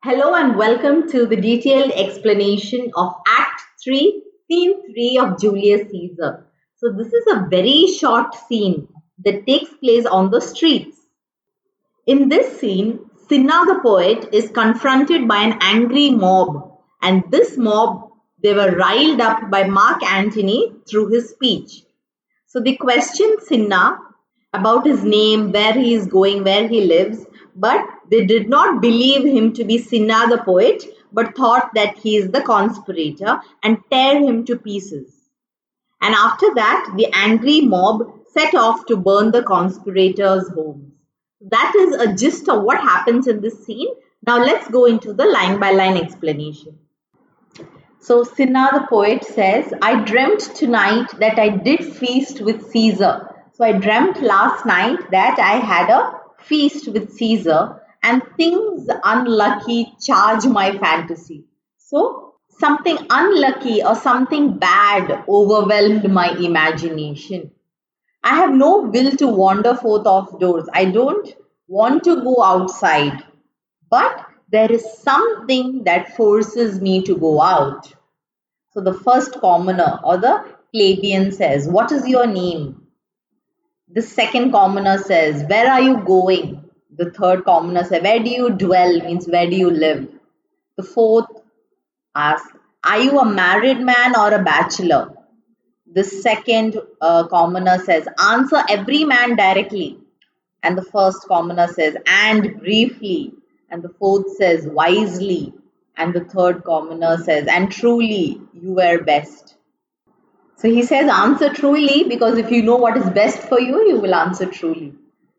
Hello and welcome to the detailed explanation of Act 3, Scene 3 of Julius Caesar. So this is a very short scene that takes place on the streets. In this scene, Cinna the poet is confronted by an angry mob, and this mob, they were riled up by Mark Antony through his speech. So they questioned Cinna about his name, where he is going, where he lives, but they did not believe him to be Cinna the poet, but thought that he is the conspirator and tear him to pieces. And after that, the angry mob set off to burn the conspirators' homes. That is a gist of what happens in this scene. Now let's go into the line by line explanation. So Cinna the poet says, I dreamt tonight that I did feast with Caesar. So I dreamt last night that I had a feast with Caesar and things unlucky charge my fantasy. So something unlucky or something bad overwhelmed my imagination. I have no will to wander forth off doors. I don't want to go outside. But there is something that forces me to go out. So the first commoner or the plebeian says, what is your name? The second commoner says, where are you going? The third commoner says, where do you dwell? Means where do you live? The fourth asks, are you a married man or a bachelor? The second commoner says, answer every man directly. And the first commoner says, and briefly. And the fourth says, wisely. And the third commoner says, and truly, you were best. So he says, answer truly, because if you know what is best for you, you will answer truly.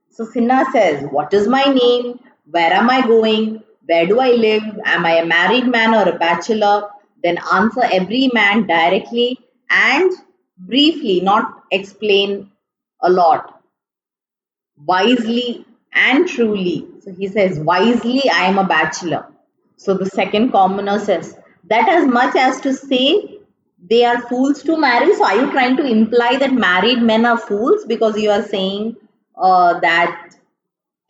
So Cinna says, what is my name? Where am I going? Where do I live? Am I a married man or a bachelor? Then answer every man directly and briefly, not explain a lot. Wisely and truly. So he says, wisely, I am a bachelor. So the second commoner says, that as much as to say they are fools to marry. So are you trying to imply that married men are fools because you are saying that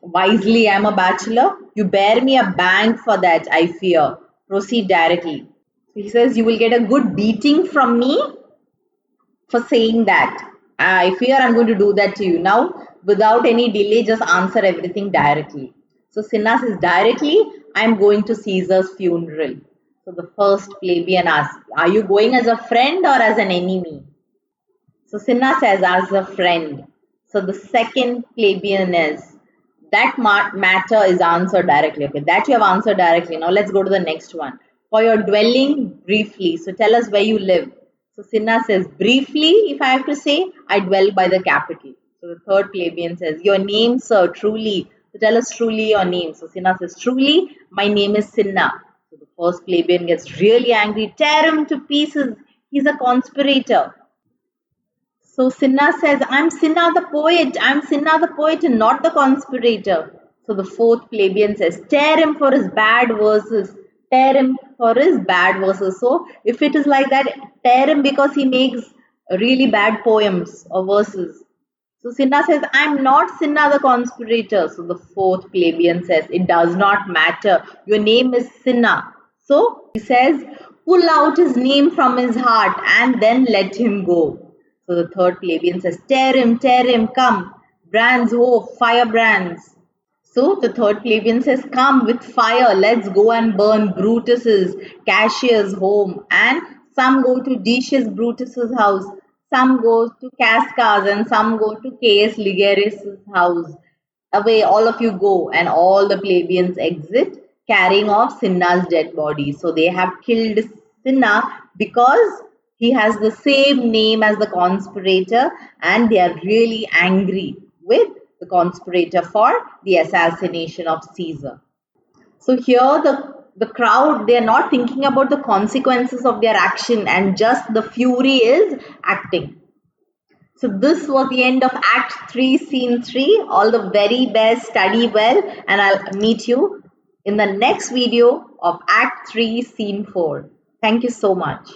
wisely I am a bachelor? You bear me a bang for that, I fear. Proceed directly. So he says, you will get a good beating from me for saying that. I fear I'm going to do that to you. Now, without any delay, just answer everything directly. So Cinna says, directly, I'm going to Caesar's funeral. So the first plebeian asks, are you going as a friend or as an enemy? So Cinna says, as a friend. So the second plebeian is, that matter is answered directly. Okay, that you have answered directly. Now let's go to the next one. For your dwelling, briefly. So tell us where you live. So Cinna says, briefly, if I have to say, I dwell by the capital. So the third plebeian says, your name, sir, truly. So tell us truly your name. So Cinna says, truly, my name is Cinna. So the first plebeian gets really angry. Tear him to pieces. He's a conspirator. So Cinna says, I'm Cinna the poet. I'm Cinna the poet and not the conspirator. So the fourth plebeian says, tear him for his bad verses. Tear him for his bad verses. So if it is like that, tear him because he makes really bad poems or verses. So Cinna says, I'm not Cinna the conspirator. So the fourth plebeian says, it does not matter. Your name is Cinna. So he says, pull out his name from his heart and then let him go. So the third plebeian says, tear him, come. Brands, oh, firebrands. So the third plebeian says, come with fire, let's go and burn Brutus's, Cassius' home. And some go to Decius Brutus's house, some go to Casca's, and some go to Caius Ligarius' house. Away, all of you go, and all the plebeians exit, carrying off Cinna's dead body. So they have killed Cinna because he has the same name as the conspirator, and they are really angry with the conspirator for the assassination of Caesar. So here the crowd, they are not thinking about the consequences of their action and just the fury is acting. So this was the end of Act 3, Scene 3. All the very best, study well, and I'll meet you in the next video of Act 3, Scene 4. Thank you so much.